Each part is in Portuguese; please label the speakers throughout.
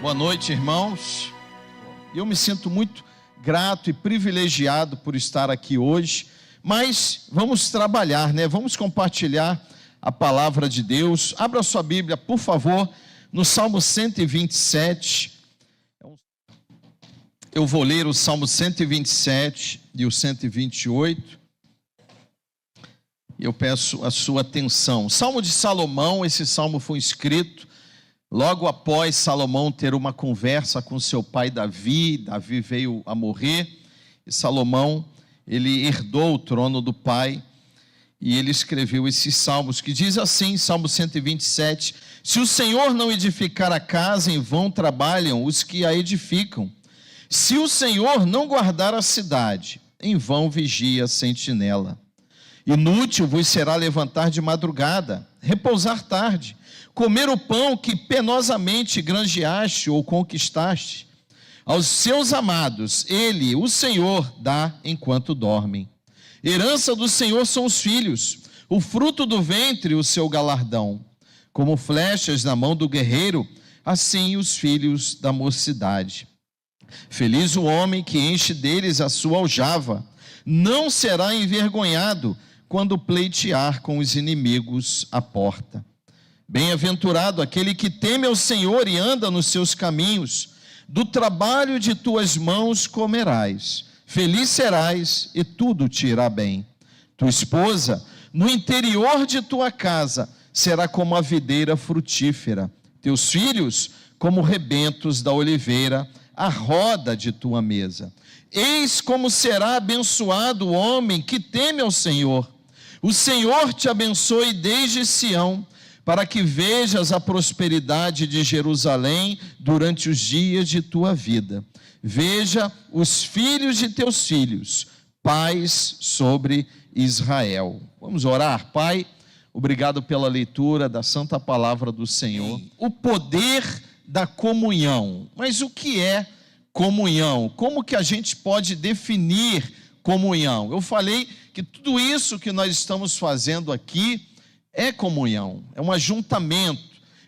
Speaker 1: Boa noite, irmãos. Eu me sinto muito grato e privilegiado por estar aqui hoje, mas vamos trabalhar, né? Vamos compartilhar a palavra de Deus. Abra sua Bíblia, por favor, no Salmo 127. Eu vou ler o Salmo 127 e o 128. Eu peço a sua atenção. Salmo de Salomão, esse salmo foi escrito logo após Salomão ter uma conversa com seu pai Davi. Davi veio a morrer e Salomão, ele herdou o trono do pai e ele escreveu esses salmos, que diz assim, Salmo 127: se o Senhor não edificar a casa, em vão trabalham os que a edificam. Se o Senhor não guardar a cidade, em vão vigia a sentinela. Inútil vos será levantar de madrugada, repousar tarde, comer o pão que penosamente granjeaste ou conquistaste. Aos seus amados, ele, o Senhor, dá enquanto dormem. Herança do Senhor são os filhos, o fruto do ventre, o seu galardão. Como flechas na mão do guerreiro, assim os filhos da mocidade. Feliz o homem que enche deles a sua aljava, não será envergonhado quando pleitear com os inimigos à porta. Bem-aventurado aquele que teme ao Senhor e anda nos seus caminhos, do trabalho de tuas mãos comerás, feliz serás e tudo te irá bem. Tua esposa, no interior de tua casa, será como a videira frutífera, teus filhos como rebentos da oliveira, a roda de tua mesa. Eis como será abençoado o homem que teme ao Senhor. O Senhor te abençoe desde Sião, para que vejas a prosperidade de Jerusalém durante os dias de tua vida. Veja os filhos de teus filhos, paz sobre Israel. Vamos orar. Pai, obrigado pela leitura da santa palavra do Senhor. O poder da comunhão. Mas o que é comunhão? Como que a gente pode definir comunhão? Eu falei que tudo isso que nós estamos fazendo aqui é comunhão, é um ajuntamento.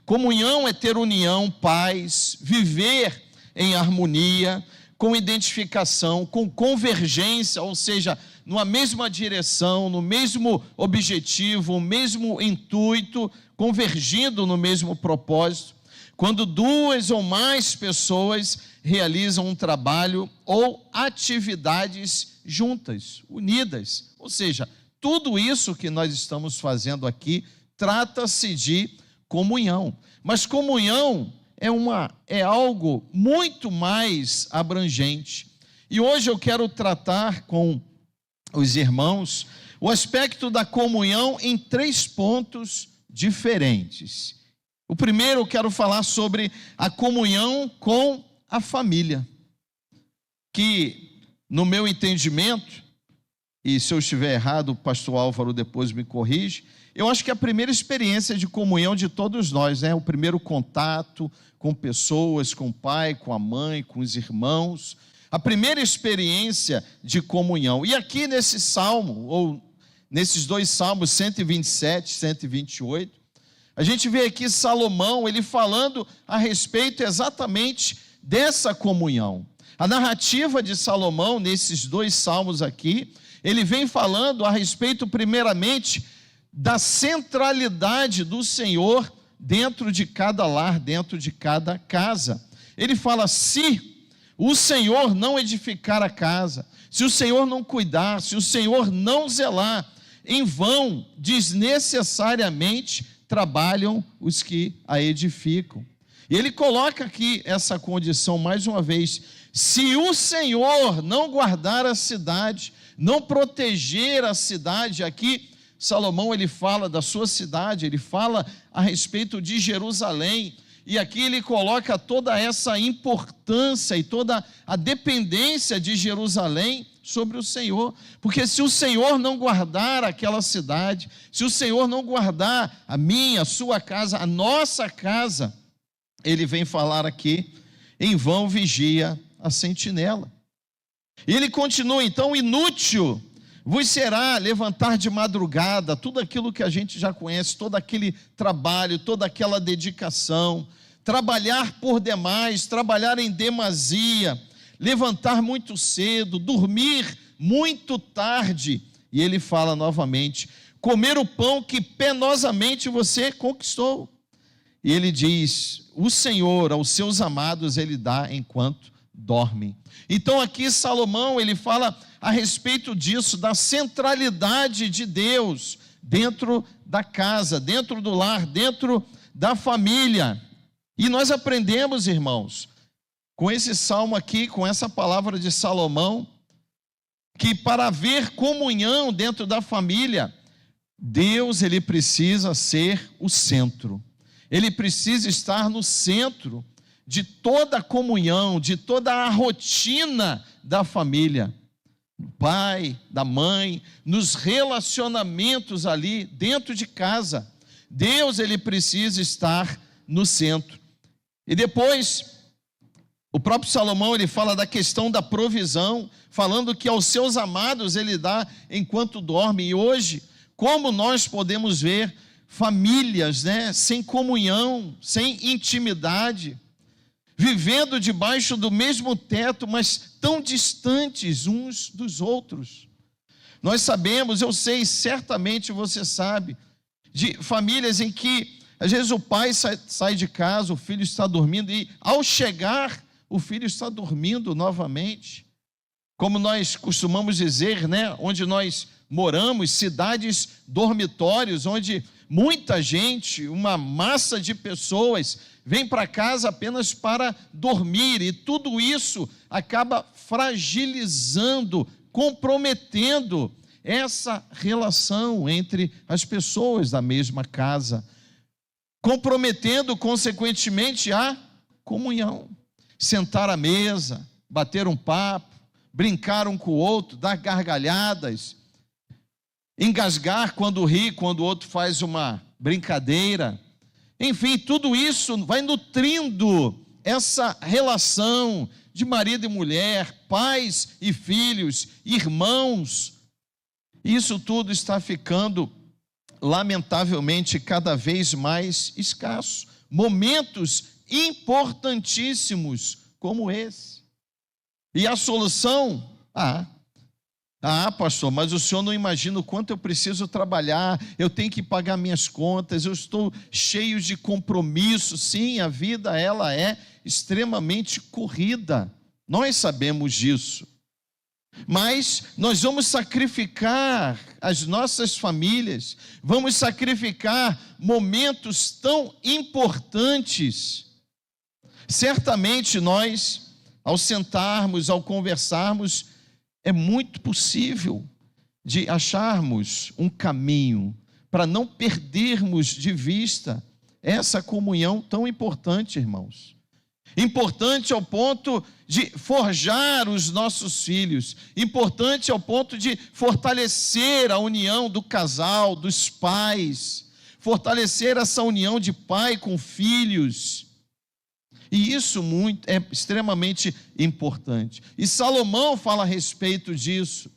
Speaker 1: Comunhão é ter união, paz, viver em harmonia, com identificação, com convergência, ou seja, numa mesma direção, no mesmo objetivo, o mesmo intuito, convergindo no mesmo propósito. Quando duas ou mais pessoas realizam um trabalho ou atividades juntas, unidas, ou seja, tudo isso que nós estamos fazendo aqui trata-se de comunhão. Mas comunhão é algo muito mais abrangente. E hoje eu quero tratar com os irmãos o aspecto da comunhão em 3 pontos diferentes. O primeiro, eu quero falar sobre a comunhão com a família, que, no meu entendimento, e se eu estiver errado, o pastor Álvaro depois me corrige, eu acho que a primeira experiência de comunhão de todos nós, né? O primeiro contato com pessoas, com o pai, com a mãe, com os irmãos, a primeira experiência de comunhão. E aqui nesse salmo, ou nesses 2 salmos, 127 e 128, a gente vê aqui Salomão, ele falando a respeito exatamente dessa comunhão. A narrativa de Salomão, nesses 2 salmos aqui, ele vem falando a respeito, primeiramente, da centralidade do Senhor dentro de cada lar, dentro de cada casa. Ele fala: se o Senhor não edificar a casa, se o Senhor não cuidar, se o Senhor não zelar, em vão, desnecessariamente, trabalham os que a edificam. E ele coloca aqui essa condição mais uma vez: se o Senhor não guardar a cidade, não proteger a cidade. Aqui Salomão, ele fala da sua cidade, ele fala a respeito de Jerusalém, e aqui ele coloca toda essa importância e toda a dependência de Jerusalém sobre o Senhor, porque se o Senhor não guardar aquela cidade, se o Senhor não guardar a minha, a sua casa, a nossa casa, ele vem falar aqui: em vão vigia a sentinela. E ele continua, então: inútil vos será levantar de madrugada, tudo aquilo que a gente já conhece, todo aquele trabalho, toda aquela dedicação, trabalhar por demais, trabalhar em demasia, levantar muito cedo, dormir muito tarde. E ele fala novamente: comer o pão que penosamente você conquistou. E ele diz: o Senhor aos seus amados ele dá enquanto dormem. Então aqui Salomão ele fala a respeito disso, da centralidade de Deus dentro da casa, dentro do lar, dentro da família. E nós aprendemos, irmãos, com esse salmo aqui, com essa palavra de Salomão, que para haver comunhão dentro da família, Deus ele precisa ser o centro. Ele precisa estar no centro de toda a comunhão, de toda a rotina da família. Do pai, da mãe, nos relacionamentos ali dentro de casa. Deus ele precisa estar no centro. E depois, o próprio Salomão ele fala da questão da provisão, falando que aos seus amados ele dá enquanto dorme. E hoje, como nós podemos ver famílias, sem comunhão, sem intimidade, vivendo debaixo do mesmo teto, mas tão distantes uns dos outros. Nós sabemos, eu sei, certamente você sabe, de famílias em que às vezes o pai sai de casa, o filho está dormindo e ao chegar o filho está dormindo novamente. Como nós costumamos dizer, onde nós moramos, cidades dormitórios, onde muita gente, uma massa de pessoas vem para casa apenas para dormir, e tudo isso acaba fragilizando, comprometendo essa relação entre as pessoas da mesma casa, comprometendo consequentemente a comunhão. Sentar à mesa, bater um papo, brincar um com o outro, dar gargalhadas, engasgar quando ri, quando o outro faz uma brincadeira. Enfim, tudo isso vai nutrindo essa relação de marido e mulher, pais e filhos, irmãos. Isso tudo está ficando, lamentavelmente, cada vez mais escasso. Momentos importantíssimos como esse. E a solução? Pastor, mas o senhor não imagina o quanto eu preciso trabalhar, eu tenho que pagar minhas contas, eu estou cheio de compromisso. Sim, a vida ela é extremamente corrida, nós sabemos disso. Mas nós vamos sacrificar as nossas famílias, vamos sacrificar momentos tão importantes. Certamente nós, ao sentarmos, ao conversarmos, é muito possível de acharmos um caminho para não perdermos de vista essa comunhão tão importante, irmãos. Importante ao ponto de forjar os nossos filhos, importante ao ponto de fortalecer a união do casal, dos pais, fortalecer essa união de pai com filhos. E isso é extremamente importante. E Salomão fala a respeito disso.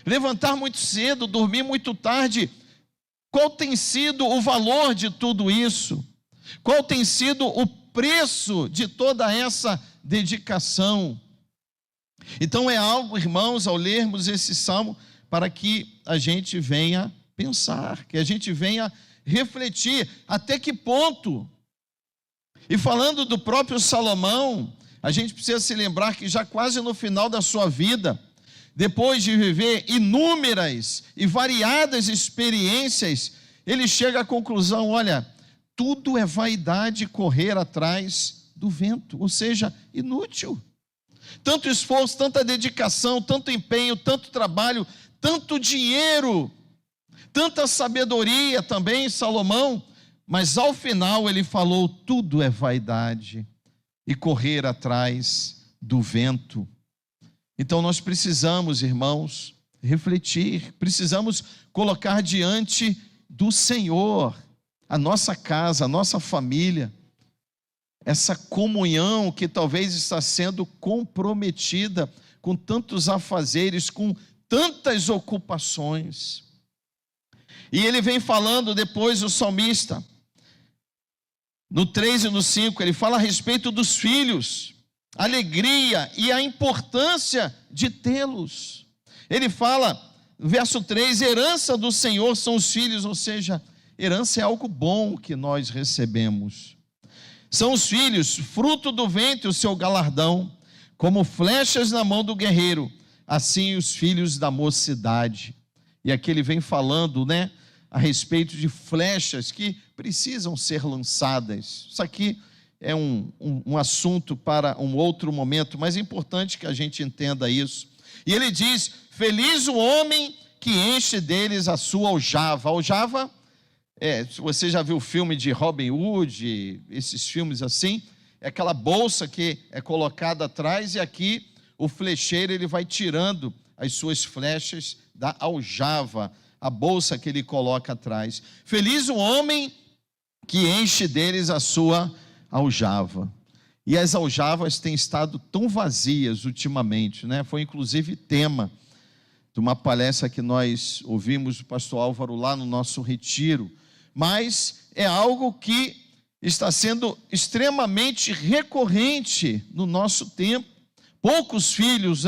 Speaker 1: Levantar muito cedo, dormir muito tarde. Qual tem sido o valor de tudo isso? Qual tem sido o preço de toda essa dedicação? Então é algo, irmãos, ao lermos esse salmo, para que a gente venha pensar, que a gente venha refletir até que ponto. E falando do próprio Salomão, a gente precisa se lembrar que já quase no final da sua vida, depois de viver inúmeras e variadas experiências, ele chega à conclusão: olha, tudo é vaidade correr atrás do vento, ou seja, inútil. Tanto esforço, tanta dedicação, tanto empenho, tanto trabalho, tanto dinheiro, tanta sabedoria também, Salomão. Mas ao final ele falou: tudo é vaidade e correr atrás do vento. Então nós precisamos, irmãos, refletir, precisamos colocar diante do Senhor a nossa casa, a nossa família, essa comunhão que talvez está sendo comprometida com tantos afazeres, com tantas ocupações. E ele vem falando depois, o salmista: No 3 e no 5, ele fala a respeito dos filhos, a alegria e a importância de tê-los. Ele fala, no verso 3, herança do Senhor são os filhos, ou seja, herança é algo bom que nós recebemos. São os filhos, fruto do ventre, o seu galardão, como flechas na mão do guerreiro, assim os filhos da mocidade. E aqui ele vem falando, a respeito de flechas que precisam ser lançadas. Isso aqui é um assunto para um outro momento, mas é importante que a gente entenda isso. E ele diz, feliz o homem que enche deles a sua aljava. Aljava, se você já viu o filme de Robin Hood, esses filmes assim, é aquela bolsa que é colocada atrás e aqui o flecheiro ele vai tirando as suas flechas da aljava, a bolsa que ele coloca atrás. Feliz o homem que enche deles a sua aljava. E as aljavas têm estado tão vazias ultimamente, Foi inclusive tema de uma palestra que nós ouvimos do pastor Álvaro lá no nosso retiro. Mas é algo que está sendo extremamente recorrente no nosso tempo. Poucos filhos,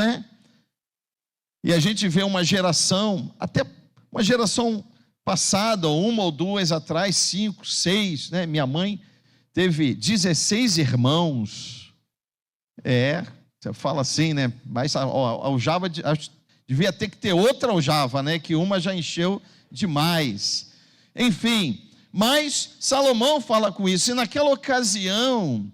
Speaker 1: E a gente vê uma geração, até uma geração passada, uma ou duas atrás, 5, 6, Minha mãe teve 16 irmãos. Você fala assim, Mas a aljava, devia ter que ter outra aljava, Que uma já encheu demais. Enfim, mas Salomão fala com isso. E naquela ocasião,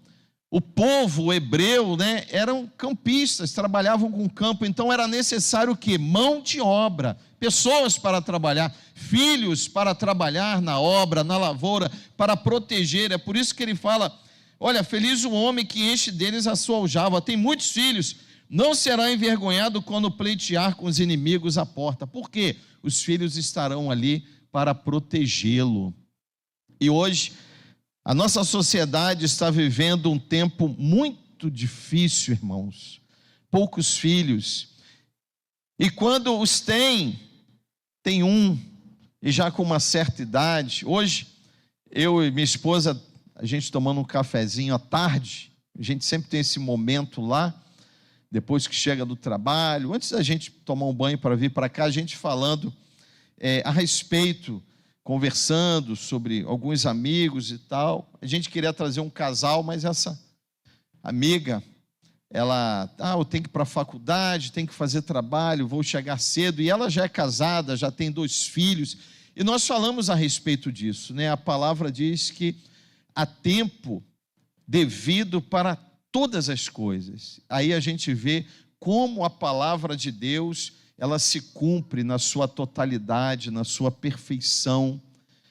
Speaker 1: o povo hebreu, eram campistas, trabalhavam com campo. Então era necessário o quê? Mão de obra, pessoas para trabalhar, filhos para trabalhar na obra, na lavoura, para proteger. É por isso que ele fala, olha, feliz o homem que enche deles a sua aljava. Tem muitos filhos, não será envergonhado quando pleitear com os inimigos à porta. Por quê? Os filhos estarão ali para protegê-lo. E hoje, a nossa sociedade está vivendo um tempo muito difícil, irmãos. Poucos filhos. E quando os tem um, e já com uma certa idade. Hoje, eu e minha esposa, a gente tomando um cafezinho à tarde, a gente sempre tem esse momento lá, depois que chega do trabalho, antes da gente tomar um banho para vir para cá, a gente falando a respeito, conversando sobre alguns amigos e tal. A gente queria trazer um casal, mas essa amiga, ela, eu tenho que ir para a faculdade, tenho que fazer trabalho, vou chegar cedo, e ela já é casada, já tem 2 filhos, e nós falamos a respeito disso, A palavra diz que há tempo devido para todas as coisas. Aí a gente vê como a palavra de Deus, ela se cumpre na sua totalidade, na sua perfeição.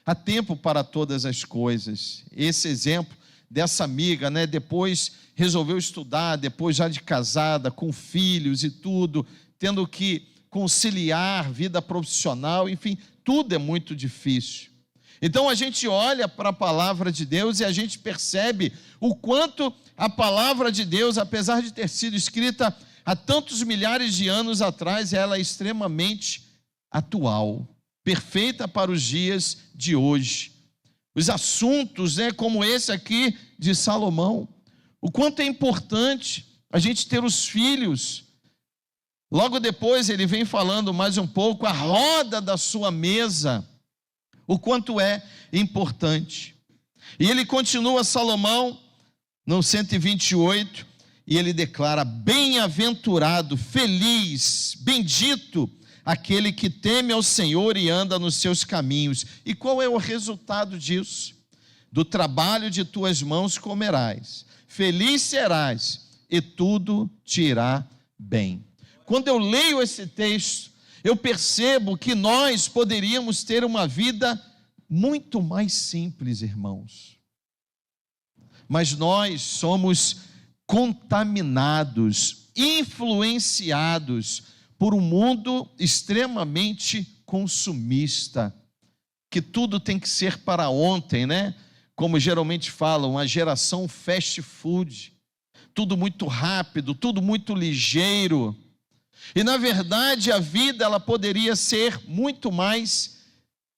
Speaker 1: Há tempo para todas as coisas. Esse exemplo dessa amiga, depois resolveu estudar, depois já de casada, com filhos e tudo, tendo que conciliar vida profissional, enfim, tudo é muito difícil. Então a gente olha para a palavra de Deus e a gente percebe o quanto a palavra de Deus, apesar de ter sido escrita há tantos milhares de anos atrás, ela é extremamente atual, perfeita para os dias de hoje. Os assuntos, como esse aqui de Salomão, o quanto é importante a gente ter os filhos. Logo depois ele vem falando mais um pouco, a roda da sua mesa, o quanto é importante. E ele continua, Salomão, no 128, e ele declara, bem-aventurado, feliz, bendito, aquele que teme ao Senhor e anda nos seus caminhos. E qual é o resultado disso? Do trabalho de tuas mãos comerás, feliz serás, e tudo te irá bem. Quando eu leio esse texto, eu percebo que nós poderíamos ter uma vida muito mais simples, irmãos. Mas nós somos contaminados, influenciados por um mundo extremamente consumista, que tudo tem que ser para ontem, Como geralmente falam, a geração fast food, tudo muito rápido, tudo muito ligeiro. E na verdade a vida ela poderia ser muito mais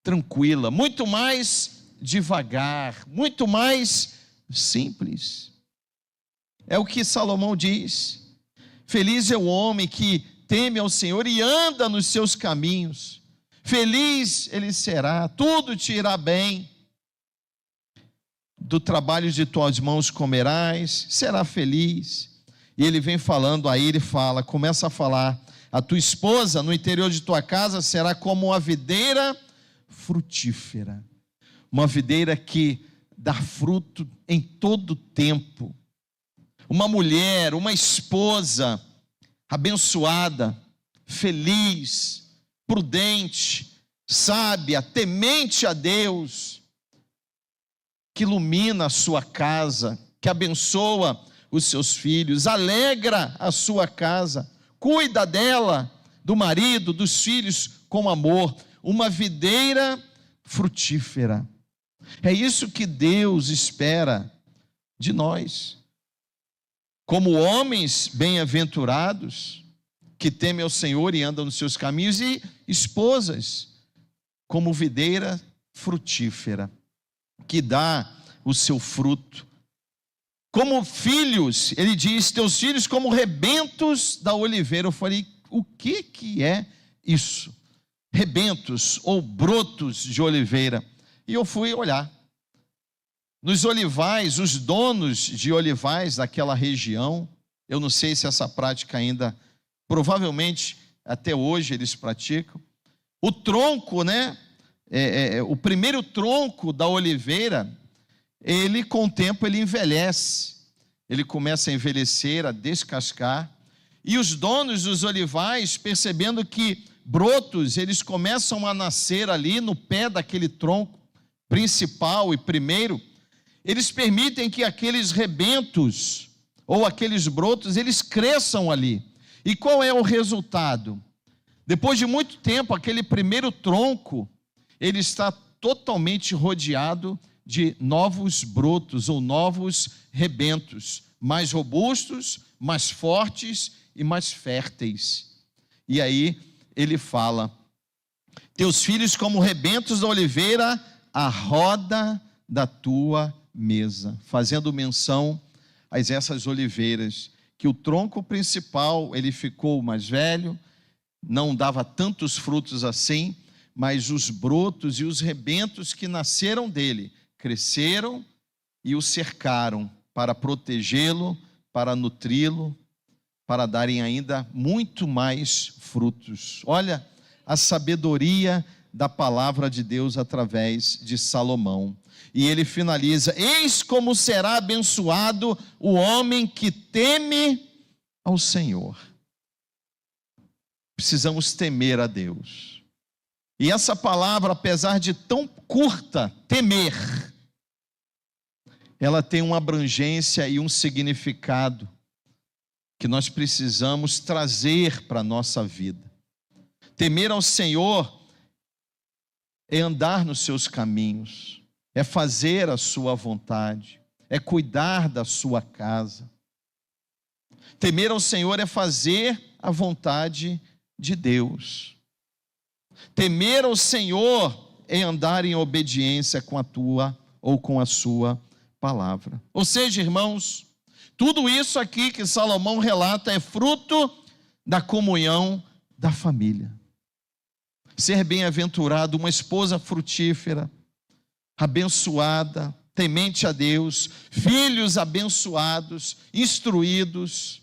Speaker 1: tranquila, muito mais devagar, muito mais simples. É o que Salomão diz: feliz é o homem que teme ao Senhor e anda nos seus caminhos. Feliz ele será, tudo te irá bem. Do trabalho de tuas mãos comerás, será feliz. E ele vem falando aí, ele fala, começa a falar: a tua esposa no interior de tua casa será como uma videira frutífera. Uma videira que dá fruto em todo tempo. Uma mulher, uma esposa abençoada, feliz, prudente, sábia, temente a Deus, que ilumina a sua casa, que abençoa os seus filhos, alegra a sua casa, cuida dela, do marido, dos filhos com amor. Uma videira frutífera. É isso que Deus espera de nós. Como homens bem-aventurados, que temem ao Senhor e andam nos seus caminhos, e esposas, como videira frutífera, que dá o seu fruto. Como filhos, ele diz, teus filhos como rebentos da oliveira. Eu falei, o que é isso? Rebentos ou brotos de oliveira. E eu fui olhar. Nos olivais, os donos de olivais daquela região, eu não sei se essa prática ainda, provavelmente até hoje eles praticam. O tronco, né? O primeiro tronco da oliveira, ele com o tempo ele envelhece. Ele começa a envelhecer, a descascar. E os donos dos olivais, percebendo que brotos, eles começam a nascer ali no pé daquele tronco principal e primeiro, eles permitem que aqueles rebentos ou aqueles brotos, eles cresçam ali. E qual é o resultado? Depois de muito tempo, aquele primeiro tronco, ele está totalmente rodeado de novos brotos ou novos rebentos, mais robustos, mais fortes e mais férteis. E aí ele fala: teus filhos como rebentos da oliveira, a roda da tua mesa, fazendo menção a essas oliveiras, que o tronco principal ele ficou mais velho, não dava tantos frutos assim, mas os brotos e os rebentos que nasceram dele cresceram e o cercaram para protegê-lo, para nutri-lo, para darem ainda muito mais frutos. Olha a sabedoria da palavra de Deus através de Salomão. E ele finaliza: eis como será abençoado o homem que teme ao Senhor. Precisamos temer a Deus. E essa palavra, apesar de tão curta, temer, ela tem uma abrangência e um significado que nós precisamos trazer para a nossa vida. Temer ao Senhor é andar nos seus caminhos, é fazer a sua vontade, é cuidar da sua casa. Temer ao Senhor é fazer a vontade de Deus. Temer ao Senhor é andar em obediência com a tua ou com a sua palavra. Ou seja, irmãos, tudo isso aqui que Salomão relata é fruto da comunhão da família. Ser bem-aventurado, uma esposa frutífera, abençoada, temente a Deus, filhos abençoados, instruídos,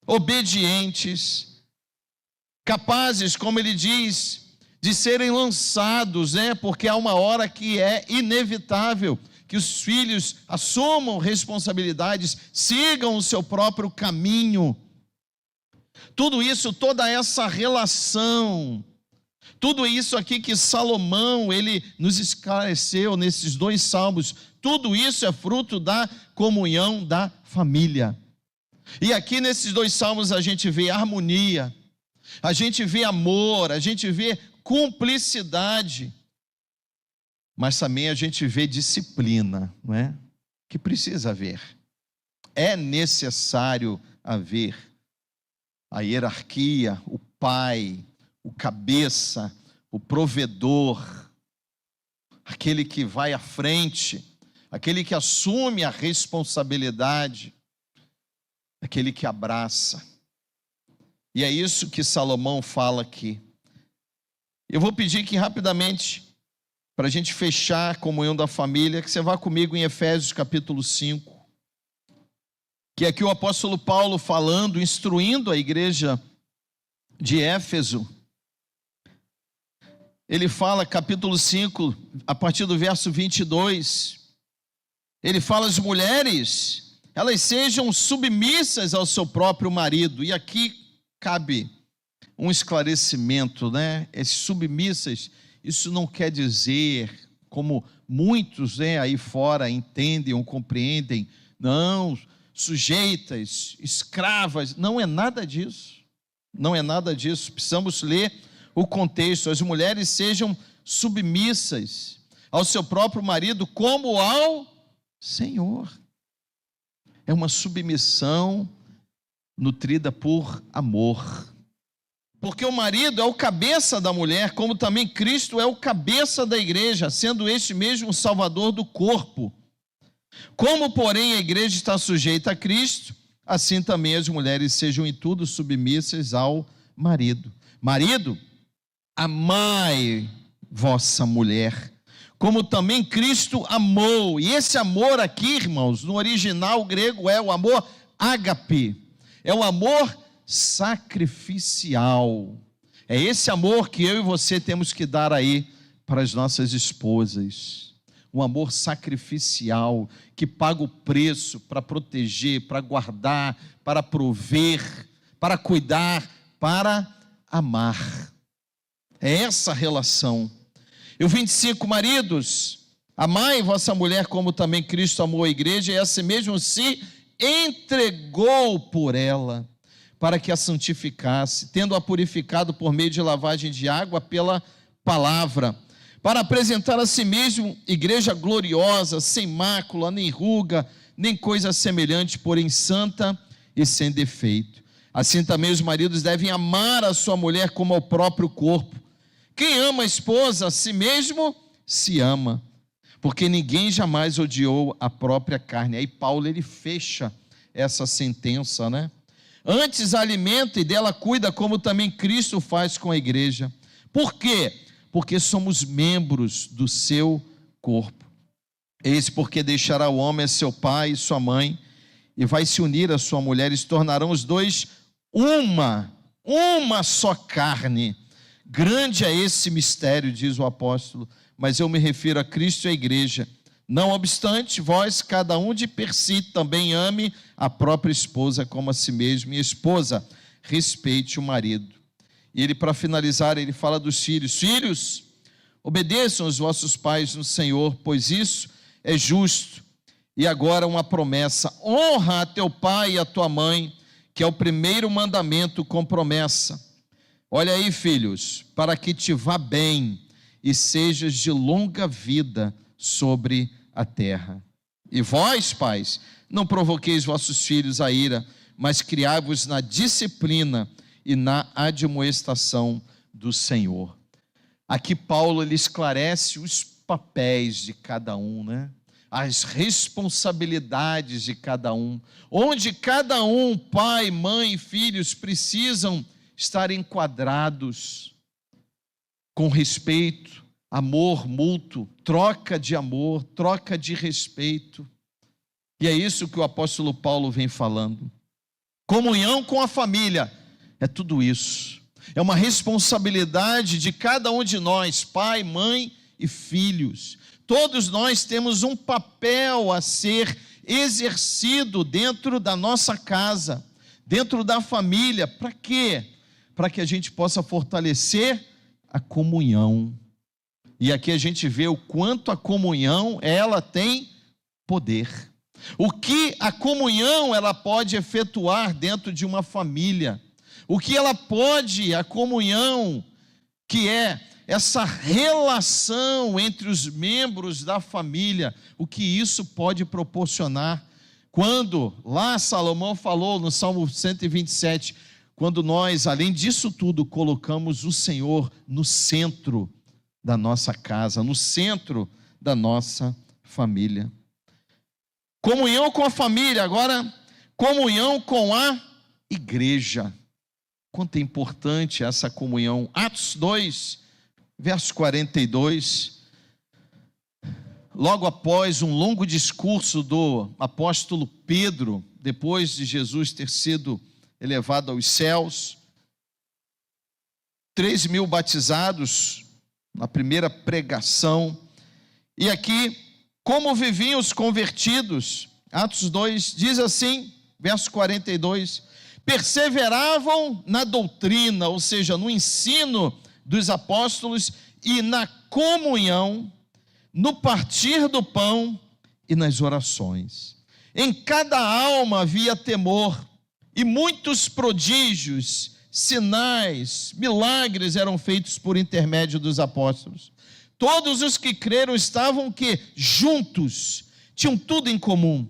Speaker 1: obedientes, capazes, como ele diz, de serem lançados, porque há uma hora que é inevitável que os filhos assumam responsabilidades, sigam o seu próprio caminho. Tudo isso, toda essa relação, tudo isso aqui que Salomão, ele nos esclareceu nesses 2 salmos, tudo isso é fruto da comunhão da família. E aqui nesses 2 salmos a gente vê harmonia, a gente vê amor, a gente vê cumplicidade, mas também a gente vê disciplina, não é? Que precisa haver. É necessário haver a hierarquia, o pai, o cabeça, o provedor, aquele que vai à frente aquele que assume a responsabilidade, aquele que abraça. E é isso que Salomão fala aqui. Eu vou pedir que rapidamente, para a gente fechar a comunhão da família, que você vá comigo em Efésios capítulo 5, que aqui o apóstolo Paulo falando, instruindo a igreja de Éfeso. Ele fala, capítulo 5, a partir do verso 22, ele fala: as mulheres, elas sejam submissas ao seu próprio marido. E aqui cabe um esclarecimento, né? Esses submissas, isso não quer dizer, como muitos, né, aí fora entendem ou compreendem, não, sujeitas, escravas, não é nada disso. Não é nada disso, precisamos ler o contexto. As mulheres sejam submissas ao seu próprio marido como ao Senhor. É uma submissão nutrida por amor. Porque o marido é o cabeça da mulher, como também Cristo é o cabeça da igreja, sendo este mesmo o salvador do corpo. Como, porém, a igreja está sujeita a Cristo, assim também as mulheres sejam em tudo submissas ao marido. Marido, amai vossa mulher, como também Cristo amou. E esse amor aqui, irmãos, no original grego é o amor ágape, é o amor sacrificial. É esse amor que eu e você temos que dar aí para as nossas esposas. Um amor sacrificial, que paga o preço para proteger, para guardar, para prover, para cuidar, para amar. É essa relação. E o 25, maridos, amai vossa mulher como também Cristo amou a igreja, e a si mesmo se entregou por ela, para que a santificasse, tendo-a purificado por meio de lavagem de água pela palavra, para apresentar a si mesmo igreja gloriosa, sem mácula, nem ruga, nem coisa semelhante, porém santa e sem defeito. Assim também os maridos devem amar a sua mulher como ao próprio corpo. Quem ama a esposa, a si mesmo se ama, porque ninguém jamais odiou a própria carne. Aí Paulo, ele fecha essa sentença, né? Antes a alimenta e dela cuida, como também Cristo faz com a igreja. Por quê? Porque somos membros do seu corpo. Eis porque deixará o homem a seu pai e sua mãe, e vai se unir à sua mulher, e se tornarão os dois uma só carne. Grande é esse mistério, diz o apóstolo, mas eu me refiro a Cristo e à igreja. Não obstante, vós, cada um de per si, também ame a própria esposa como a si mesmo, e a esposa respeite o marido. E ele, para finalizar, ele fala dos filhos. Filhos, obedeçam os vossos pais no Senhor, pois isso é justo. E agora uma promessa: honra a teu pai e a tua mãe, que é o primeiro mandamento com promessa. Olha aí, filhos, para que te vá bem e sejas de longa vida sobre a terra. E vós, pais, não provoqueis vossos filhos a ira, mas criai-vos na disciplina e na admoestação do Senhor. Aqui Paulo, ele esclarece os papéis de cada um, né? As responsabilidades de cada um, onde cada um, pai, mãe, filhos, precisam estar enquadrados com respeito, amor mútuo, troca de amor, troca de respeito. E é isso que o apóstolo Paulo vem falando. Comunhão com a família é tudo isso. É uma responsabilidade de cada um de nós, pai, mãe e filhos. Todos nós temos um papel a ser exercido dentro da nossa casa, dentro da família. Para quê? Para que a gente possa fortalecer a comunhão. E aqui a gente vê o quanto a comunhão, ela tem poder. O que a comunhão, ela pode efetuar dentro de uma família. O que ela pode, a comunhão, que é essa relação entre os membros da família, o que isso pode proporcionar. Quando lá Salomão falou no Salmo 127, quando nós, além disso tudo, colocamos o Senhor no centro da nossa casa, no centro da nossa família. Comunhão com a família, agora comunhão com a igreja. Quanto é importante essa comunhão. Atos 2, verso 42. Logo após um longo discurso do apóstolo Pedro, depois de Jesus ter sido elevado aos céus, 3.000 batizados na primeira pregação. E aqui, como viviam os convertidos? Atos 2 diz assim, verso 42, perseveravam na doutrina, ou seja, no ensino dos apóstolos e na comunhão, no partir do pão e nas orações. Em cada alma havia temor, e muitos prodígios, sinais, milagres eram feitos por intermédio dos apóstolos. Todos os que creram estavam juntos, tinham tudo em comum.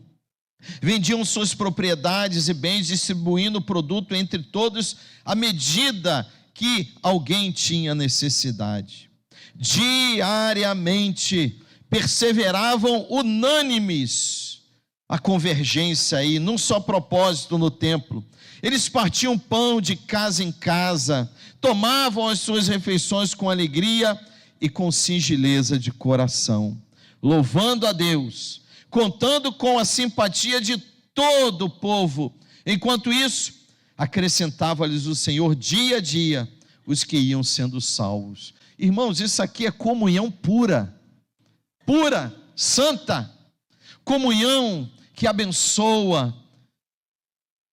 Speaker 1: Vendiam suas propriedades e bens, distribuindo o produto entre todos à medida que alguém tinha necessidade. Diariamente perseveravam unânimes, a convergência aí, num só propósito no templo. Eles partiam pão de casa em casa, tomavam as suas refeições com alegria e com singeleza de coração, louvando a Deus, contando com a simpatia de todo o povo. Enquanto isso, acrescentava-lhes o Senhor dia a dia os que iam sendo salvos. Irmãos, isso aqui é comunhão pura, santa, comunhão que abençoa,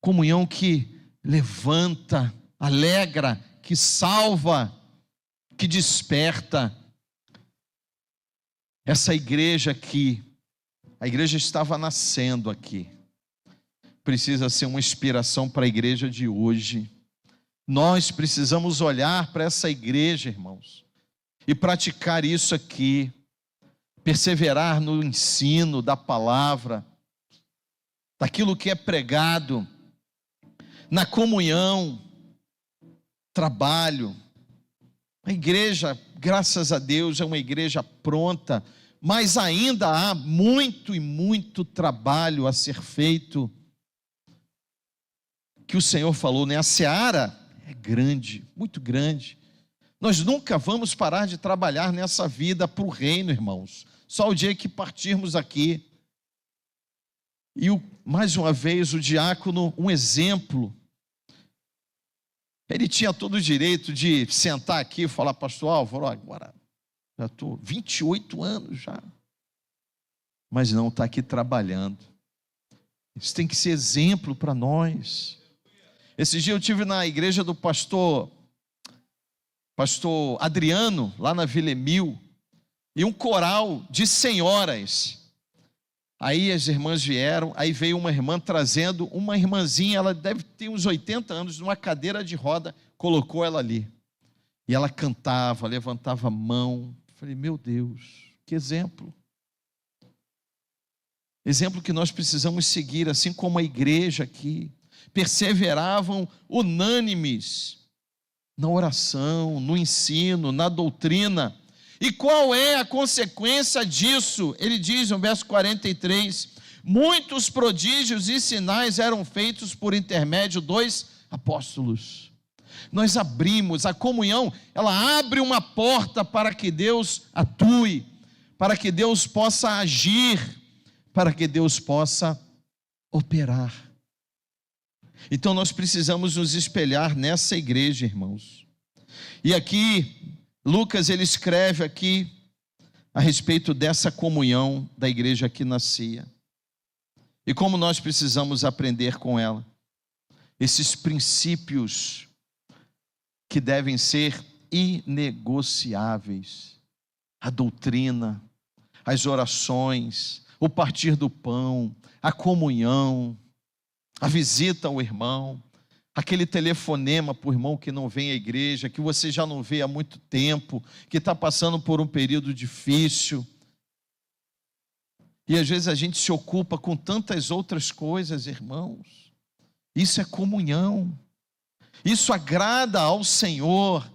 Speaker 1: comunhão que levanta, alegra, que salva, que desperta. Essa igreja aqui, a igreja estava nascendo aqui, precisa ser uma inspiração para a igreja de hoje. Nós precisamos olhar para essa igreja, irmãos, e praticar isso aqui, perseverar no ensino da palavra, daquilo que é pregado, na comunhão, trabalho. A igreja, graças a Deus, é uma igreja pronta, mas ainda há muito e muito trabalho a ser feito. Que o Senhor falou, né? A seara é grande, muito grande. Nós nunca vamos parar de trabalhar nessa vida para o reino, irmãos. Só o dia que partirmos aqui. E mais uma vez o diácono, um exemplo. Ele tinha todo o direito de sentar aqui e falar, pastor Álvaro, agora já estou 28 anos já. Mas não, está aqui trabalhando. Isso tem que ser exemplo para nós. Esse dia eu estive na igreja do pastor Adriano, lá na Vila Emil, e um coral de senhoras. Aí as irmãs vieram, aí veio uma irmã trazendo uma irmãzinha, ela deve ter uns 80 anos, numa cadeira de roda, colocou ela ali. E ela cantava, levantava a mão. Falei, meu Deus, que exemplo. Exemplo que nós precisamos seguir, assim como a igreja aqui. Perseveravam unânimes na oração, no ensino, na doutrina. E qual é a consequência disso? Ele diz no verso 43, muitos prodígios e sinais eram feitos por intermédio dos apóstolos. Nós abrimos, a comunhão, ela abre uma porta para que Deus atue, para que Deus possa agir, para que Deus possa operar. Então nós precisamos nos espelhar nessa igreja, irmãos. E aqui, Lucas, ele escreve aqui a respeito dessa comunhão da igreja que nascia. E como nós precisamos aprender com ela. Esses princípios que devem ser inegociáveis. A doutrina, as orações, o partir do pão, a comunhão, a visita ao irmão, aquele telefonema para o irmão que não vem à igreja, que você já não vê há muito tempo, que está passando por um período difícil. E às vezes a gente se ocupa com tantas outras coisas, irmãos. Isso é comunhão. Isso agrada ao Senhor.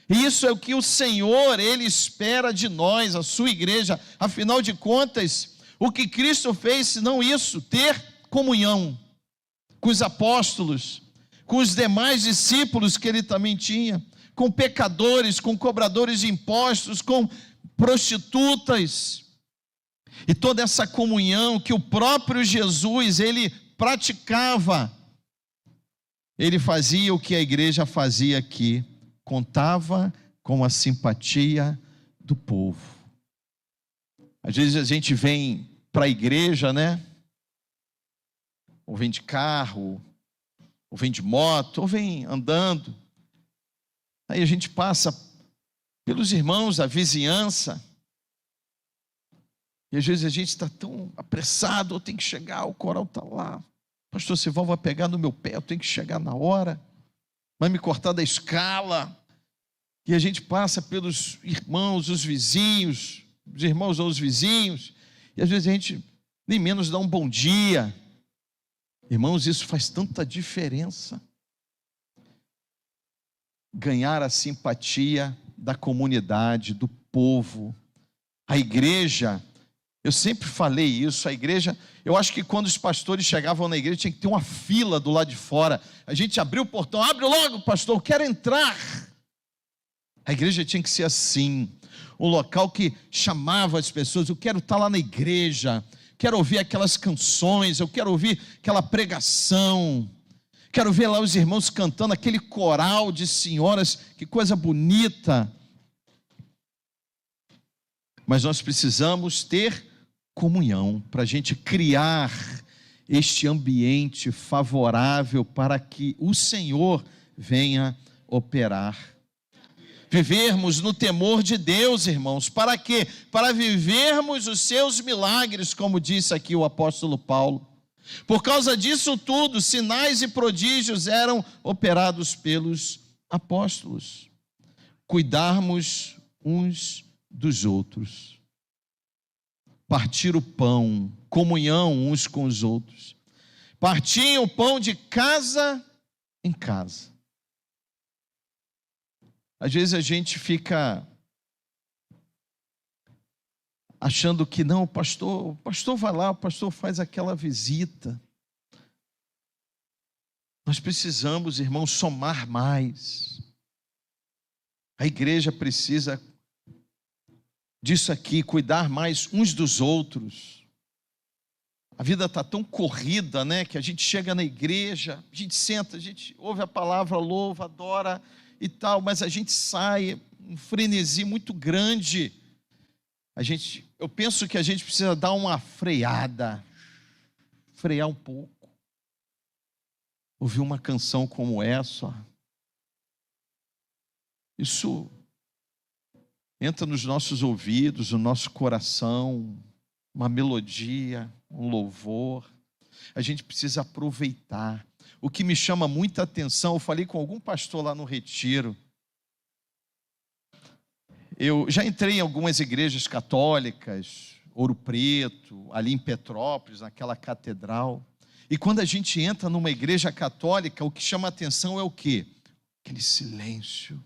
Speaker 1: Isso é o que o Senhor, Ele espera de nós, a sua igreja. Afinal de contas, o que Cristo fez, senão isso, ter comunhão com os apóstolos, com os demais discípulos que ele também tinha, com pecadores, com cobradores de impostos, com prostitutas. E toda essa comunhão que o próprio Jesus, ele praticava, ele fazia o que a igreja fazia aqui, contava com a simpatia do povo. Às vezes a gente vem para a igreja, né? Ou vem de carro, ou vem de moto, ou vem andando. Aí a gente passa pelos irmãos da vizinhança. E às vezes a gente está tão apressado, ou tem que chegar, o coral está lá. Pastor Sival vai pegar no meu pé, eu tenho que chegar na hora. Vai me cortar da escala. E a gente passa pelos irmãos, os vizinhos, os irmãos ou os vizinhos. E às vezes a gente nem menos dá um bom dia. Irmãos, isso faz tanta diferença. Ganhar a simpatia da comunidade, do povo. A igreja, eu sempre falei isso, a igreja, eu acho que quando os pastores chegavam na igreja, tinha que ter uma fila do lado de fora. A gente abriu o portão, abre logo, pastor, eu quero entrar. A igreja tinha que ser assim, um local que chamava as pessoas, eu quero estar lá na igreja, quero ouvir aquelas canções, eu quero ouvir aquela pregação, quero ver lá os irmãos cantando, aquele coral de senhoras, que coisa bonita. Mas nós precisamos ter comunhão, para a gente criar este ambiente favorável para que o Senhor venha operar. Vivermos no temor de Deus, irmãos, para quê? Para vivermos os seus milagres, como disse aqui o apóstolo Paulo. Por causa disso tudo, sinais e prodígios eram operados pelos apóstolos. Cuidarmos uns dos outros. Partir o pão, comunhão uns com os outros. Partiam o pão de casa em casa. Às vezes a gente fica achando que não, o pastor vai lá, o pastor faz aquela visita. Nós precisamos, irmãos, somar mais. A igreja precisa disso aqui, cuidar mais uns dos outros. A vida está tão corrida, né, que a gente chega na igreja, a gente senta, a gente ouve a palavra, louva, adora e tal, mas a gente sai, um frenesi muito grande. Eu penso que a gente precisa dar uma freada, frear um pouco, ouvir uma canção como essa. Isso entra nos nossos ouvidos, no nosso coração, uma melodia, um louvor. A gente precisa aproveitar. O que me chama muita atenção, eu falei com algum pastor lá no retiro. Eu já entrei em algumas igrejas católicas, Ouro Preto, ali em Petrópolis, naquela catedral. E quando a gente entra numa igreja católica, o que chama atenção é o quê? Aquele silêncio.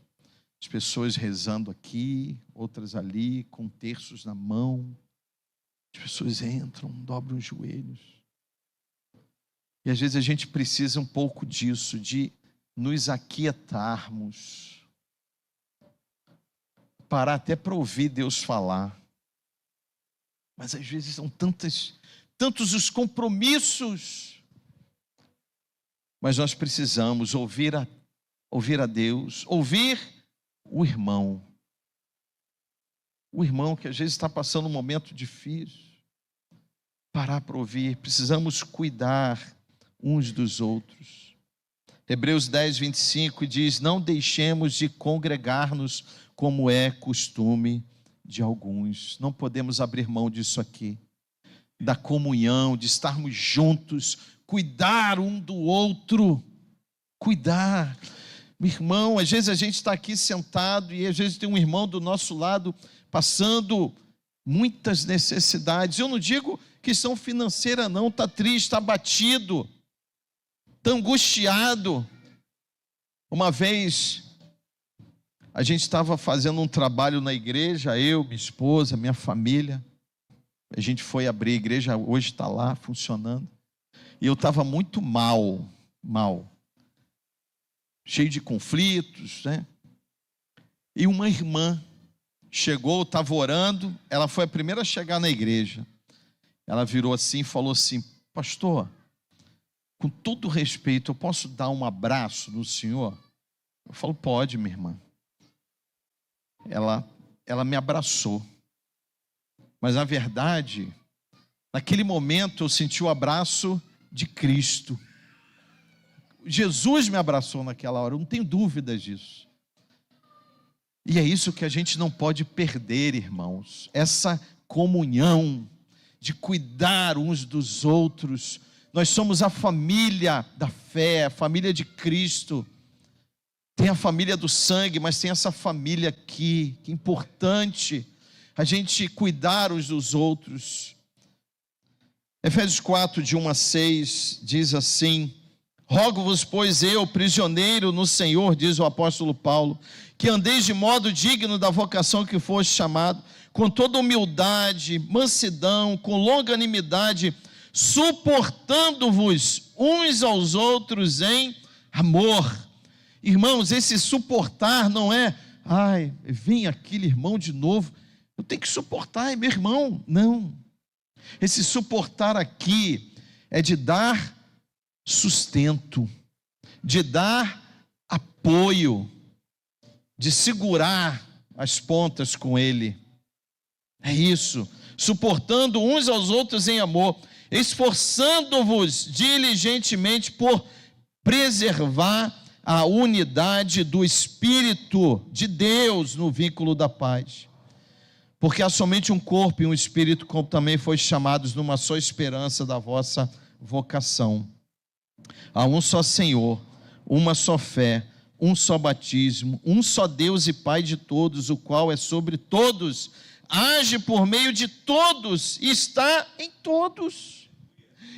Speaker 1: As pessoas rezando aqui, outras ali, com terços na mão. As pessoas entram, dobram os joelhos. E às vezes a gente precisa um pouco disso, de nos aquietarmos. Parar até para ouvir Deus falar. Mas às vezes são tantos os compromissos. Mas nós precisamos ouvir a Deus, ouvir o irmão. O irmão que às vezes está passando um momento difícil. Parar para ouvir. Precisamos cuidar uns dos outros. Hebreus 10, 25 diz: não deixemos de congregar-nos como é costume de alguns. Não podemos abrir mão disso aqui. Da comunhão, de estarmos juntos, cuidar um do outro. Cuidar. Meu irmão, às vezes a gente está aqui sentado e às vezes tem um irmão do nosso lado passando muitas necessidades. Eu não digo questão financeira não, está triste, está abatido, está angustiado. Uma vez a gente estava fazendo um trabalho na igreja, eu, minha esposa, minha família, A gente foi abrir a igreja, hoje está lá funcionando. E eu estava muito mal. Cheio de conflitos, né? E uma irmã chegou, estava orando, ela foi a primeira a chegar na igreja. Ela virou assim e falou assim: pastor, com todo respeito, eu posso dar um abraço no senhor? Eu falo: pode, minha irmã. Ela me abraçou. Mas na verdade, naquele momento eu senti o abraço de Cristo. Jesus me abraçou naquela hora, eu não tenho dúvidas disso. E é isso que a gente não pode perder, irmãos. Essa comunhão de cuidar uns dos outros. Nós somos a família da fé, a família de Cristo. Tem a família do sangue, mas tem essa família aqui, que é importante a gente cuidar uns dos outros. Efésios 4, de 1 a 6, diz assim: rogo-vos, pois eu, prisioneiro no Senhor, diz o apóstolo Paulo, que andeis de modo digno da vocação que foste chamado, com toda humildade, mansidão, com longanimidade, suportando-vos uns aos outros em amor. Irmãos, esse suportar não é, vem aquele irmão de novo, eu tenho que suportar, é meu irmão. Não. Esse suportar aqui é de dar sustento, de dar apoio, de segurar as pontas com ele. É isso, suportando uns aos outros em amor, esforçando-vos diligentemente por preservar a unidade do Espírito de Deus no vínculo da paz. Porque há somente um corpo e um Espírito, como também foi chamados numa só esperança da vossa vocação. Há um só Senhor, uma só fé, um só batismo, um só Deus e Pai de todos, o qual é sobre todos, age por meio de todos e está em todos.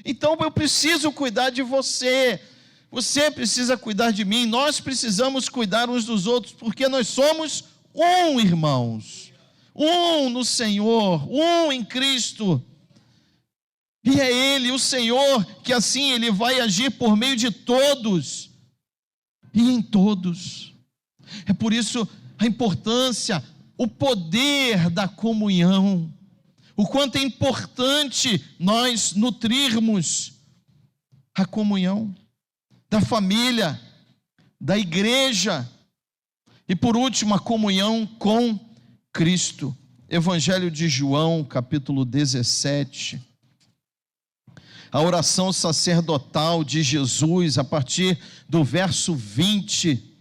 Speaker 1: Então eu preciso cuidar de você, você precisa cuidar de mim, nós precisamos cuidar uns dos outros, porque nós somos um, irmãos, um no Senhor, um em Cristo. E é Ele, o Senhor, que assim Ele vai agir por meio de todos e em todos. É por isso a importância, o poder da comunhão, o quanto é importante nós nutrirmos a comunhão da família, da igreja e por último a comunhão com Cristo. Evangelho de João, capítulo 17. A oração sacerdotal de Jesus, a partir do verso 20.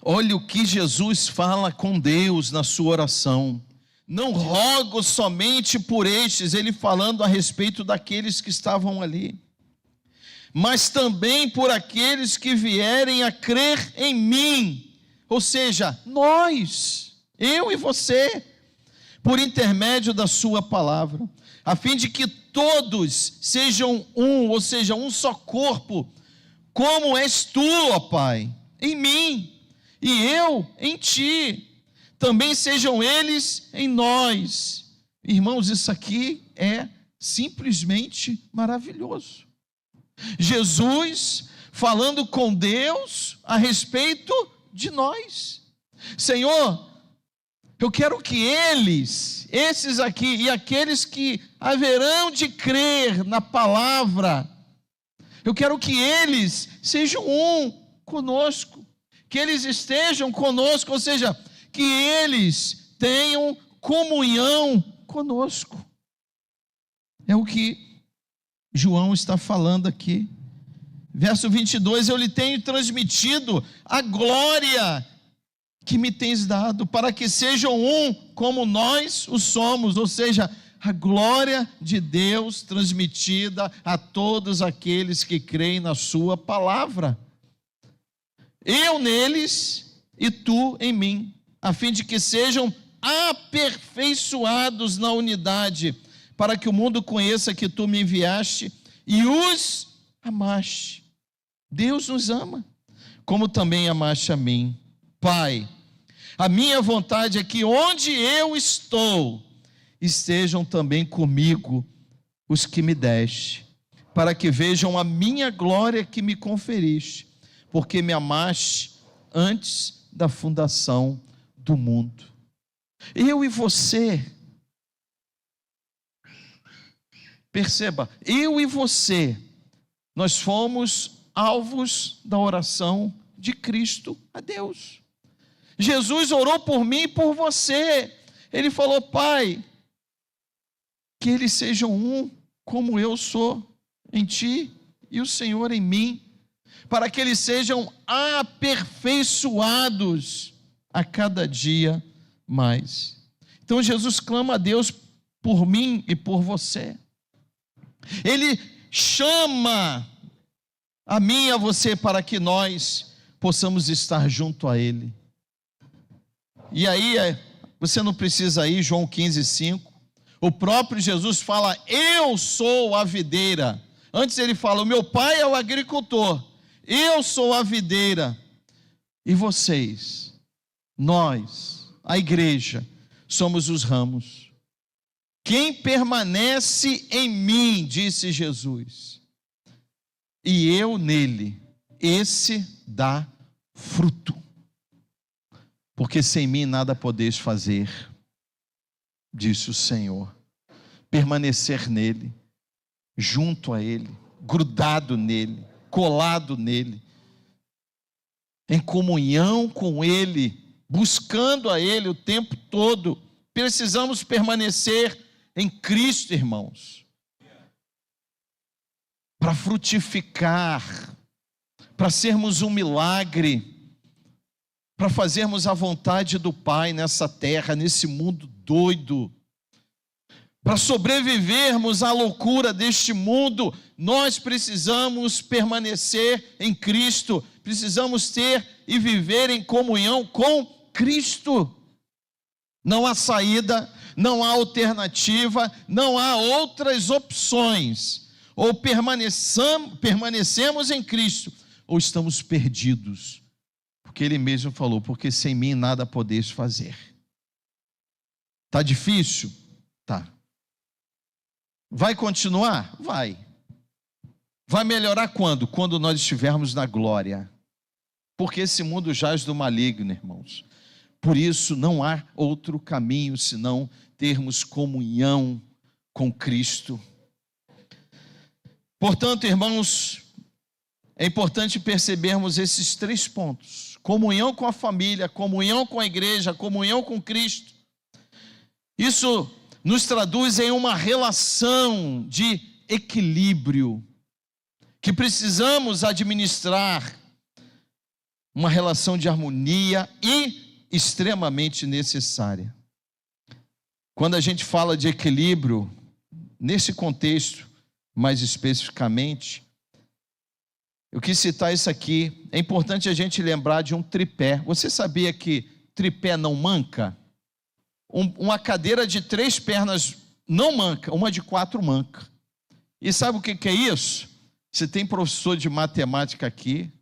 Speaker 1: Olha o que Jesus fala com Deus na sua oração. Não rogo somente por estes, ele falando a respeito daqueles que estavam ali, mas também por aqueles que vierem a crer em mim. Ou seja, nós, eu e você, por intermédio da sua palavra, a fim de que todos sejam um, ou seja, um só corpo, como és tu, ó Pai, em mim, e eu em ti, também sejam eles em nós. Irmãos, isso aqui é simplesmente maravilhoso. Jesus falando com Deus a respeito de nós. Senhor, eu quero que esses aqui e aqueles que haverão de crer na palavra, eu quero que eles sejam um conosco, que eles estejam conosco, ou seja, que eles tenham comunhão conosco. É o que João está falando aqui. Verso 22, eu lhe tenho transmitido a glória que me tens dado, para que sejam um como nós o somos, ou seja, a glória de Deus transmitida a todos aqueles que creem na sua palavra. Eu neles e tu em mim, a fim de que sejam aperfeiçoados na unidade, para que o mundo conheça que tu me enviaste e os amaste. Deus nos ama, como também amaste a mim. Pai, a minha vontade é que onde eu estou, estejam também comigo os que me deste, para que vejam a minha glória que me conferiste, porque me amaste antes da fundação do mundo. Eu e você, perceba, eu e você, nós fomos alvos da oração de Cristo a Deus. Jesus orou por mim e por você. Ele falou: Pai, que eles sejam um, como eu sou em ti e o Senhor em mim, para que eles sejam aperfeiçoados a cada dia mais. Então Jesus clama a Deus por mim e por você. Ele chama a mim e a você para que nós possamos estar junto a Ele. E aí, você não precisa ir, João 15:5. O próprio Jesus fala: eu sou a videira. Antes ele fala: o meu pai é o agricultor, eu sou a videira. E vocês, nós, a igreja, somos os ramos. Quem permanece em mim, disse Jesus, e eu nele, esse dá fruto. Porque sem mim nada podeis fazer, disse o Senhor. Permanecer nele, junto a ele, grudado nele, colado nele, em comunhão com ele, buscando a ele o tempo todo. Precisamos permanecer em Cristo, irmãos, para frutificar, para sermos um milagre, para fazermos a vontade do Pai nessa terra, nesse mundo doido. Para sobrevivermos à loucura deste mundo, nós precisamos permanecer em Cristo, precisamos ter e viver em comunhão com Cristo. Não há saída, não há alternativa, não há outras opções. Ou permanecemos em Cristo, ou estamos perdidos. Porque Ele mesmo falou: porque sem mim nada podeis fazer. Está difícil? Tá. Vai continuar? Vai. Vai melhorar quando? Quando nós estivermos na glória. Porque esse mundo jaz do maligno, irmãos. Por isso não há outro caminho senão termos comunhão com Cristo. Portanto, irmãos, é importante percebermos esses 3 pontos: comunhão com a família, comunhão com a igreja, comunhão com Cristo. Isso nos traduz em uma relação de equilíbrio, que precisamos administrar, uma relação de harmonia e extremamente necessária. Quando a gente fala de equilíbrio, nesse contexto, mais especificamente, eu quis citar isso aqui. É importante a gente lembrar de um tripé. Você sabia que tripé não manca? Uma cadeira de 3 pernas não manca, uma de 4 manca. E sabe o que é isso? Você tem professor de matemática aqui,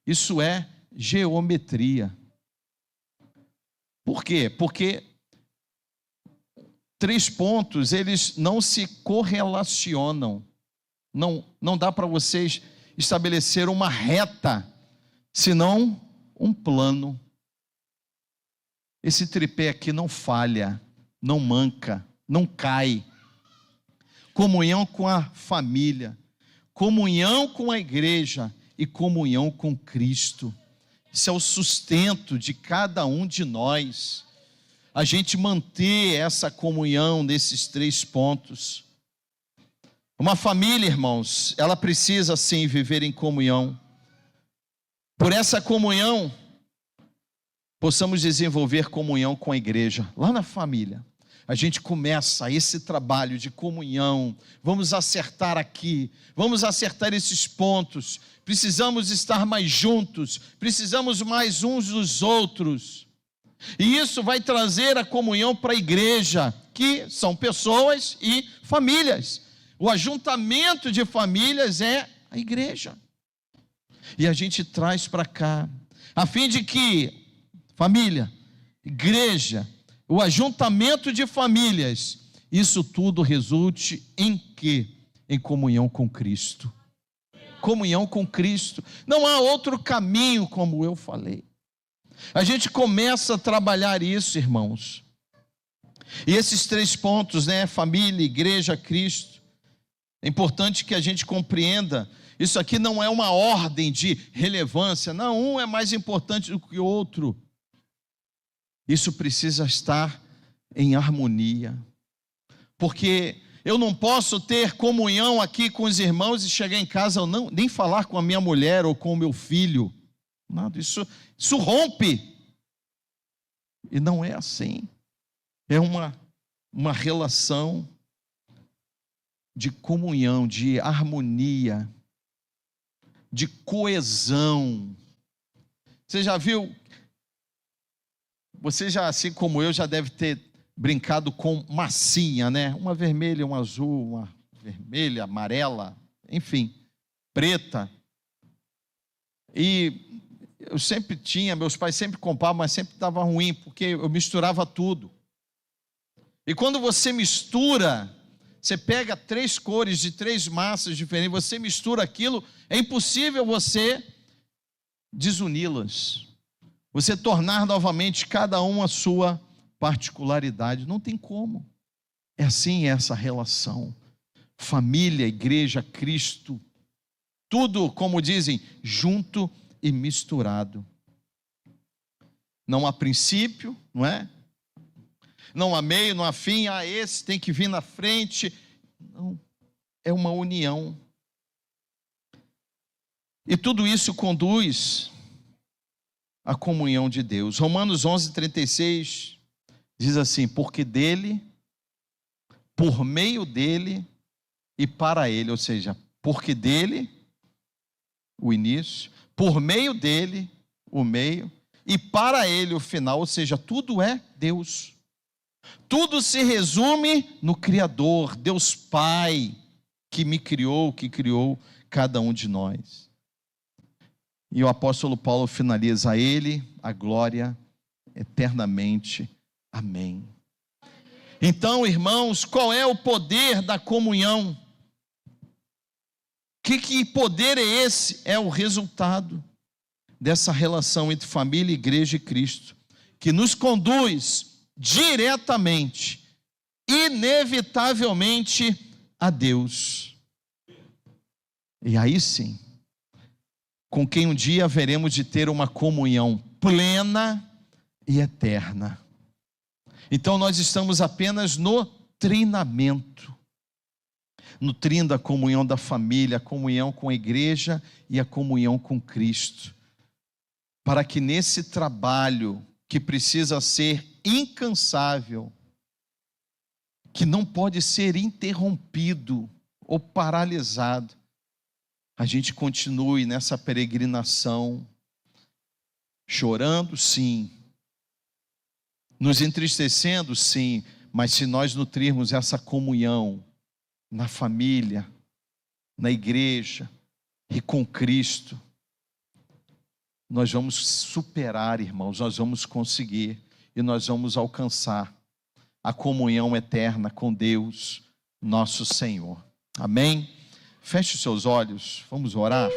Speaker 1: isso é geometria. Por quê? Porque 3 pontos, eles não se correlacionam. Não dá para vocês estabelecer uma reta, senão um plano. Esse tripé aqui não falha, não manca, não cai. Comunhão com a família, comunhão com a igreja e comunhão com Cristo. Isso é o sustento de cada um de nós. A gente manter essa comunhão nesses 3 pontos. Uma família, irmãos, ela precisa sim viver em comunhão. Por essa comunhão, possamos desenvolver comunhão com a igreja. Lá na família, a gente começa esse trabalho de comunhão. Vamos acertar aqui, vamos acertar esses pontos. Precisamos estar mais juntos, precisamos mais uns dos outros. E isso vai trazer a comunhão para a igreja, que são pessoas e famílias. O ajuntamento de famílias é a igreja. E a gente traz para cá, a fim de que família, igreja, o ajuntamento de famílias isso tudo resulte em quê? Em comunhão com Cristo. Comunhão com Cristo. Não há outro caminho, como eu falei. A gente começa a trabalhar isso, irmãos. E esses 3 pontos, né? Família, igreja, Cristo. É importante que a gente compreenda. Isso aqui não é uma ordem de relevância. Não, um é mais importante do que o outro. Isso precisa estar em harmonia. Porque eu não posso ter comunhão aqui com os irmãos e chegar em casa ou não, nem falar com a minha mulher ou com o meu filho. Nada, isso rompe. E não é assim. É uma relação de comunhão, de harmonia, de coesão. Você já viu? Você já, assim como eu, já deve ter brincado com massinha, né? Uma vermelha, uma azul, uma vermelha, amarela, enfim, preta. E eu sempre tinha, meus pais sempre compravam, mas sempre estava ruim, porque eu misturava tudo. E quando você mistura, você pega 3 cores de 3 massas diferentes, você mistura aquilo, é impossível você desuni-las. Você tornar novamente cada uma a sua particularidade. Não tem como. É assim essa relação. Família, igreja, Cristo. Tudo, como dizem, junto e misturado. Não há princípio, não é? Não há meio, não há fim. Esse tem que vir na frente. Não. É uma união. E tudo isso conduz à comunhão de Deus. Romanos 11:36 diz assim: porque dele, por meio dele e para ele, ou seja, porque dele, o início, por meio dele, o meio, e para ele, o final, ou seja, tudo é Deus. Tudo se resume no Criador, Deus Pai, que me criou, que criou cada um de nós. E o apóstolo Paulo finaliza: a ele a glória eternamente. Amém. Então, irmãos, qual é o poder da comunhão? Que poder é esse? É o resultado dessa relação entre família, igreja e Cristo, que nos conduz diretamente, inevitavelmente a Deus. E aí sim, com quem um dia haveremos de ter uma comunhão plena e eterna. Então nós estamos apenas no treinamento, nutrindo a comunhão da família, a comunhão com a igreja e a comunhão com Cristo, para que nesse trabalho que precisa ser incansável, que não pode ser interrompido ou paralisado, a gente continue nessa peregrinação, chorando, sim, nos entristecendo, sim, mas se nós nutrirmos essa comunhão na família, na igreja e com Cristo, nós vamos superar, irmãos, nós vamos conseguir e nós vamos alcançar a comunhão eterna com Deus, nosso Senhor. Amém? Feche os seus olhos, vamos orar.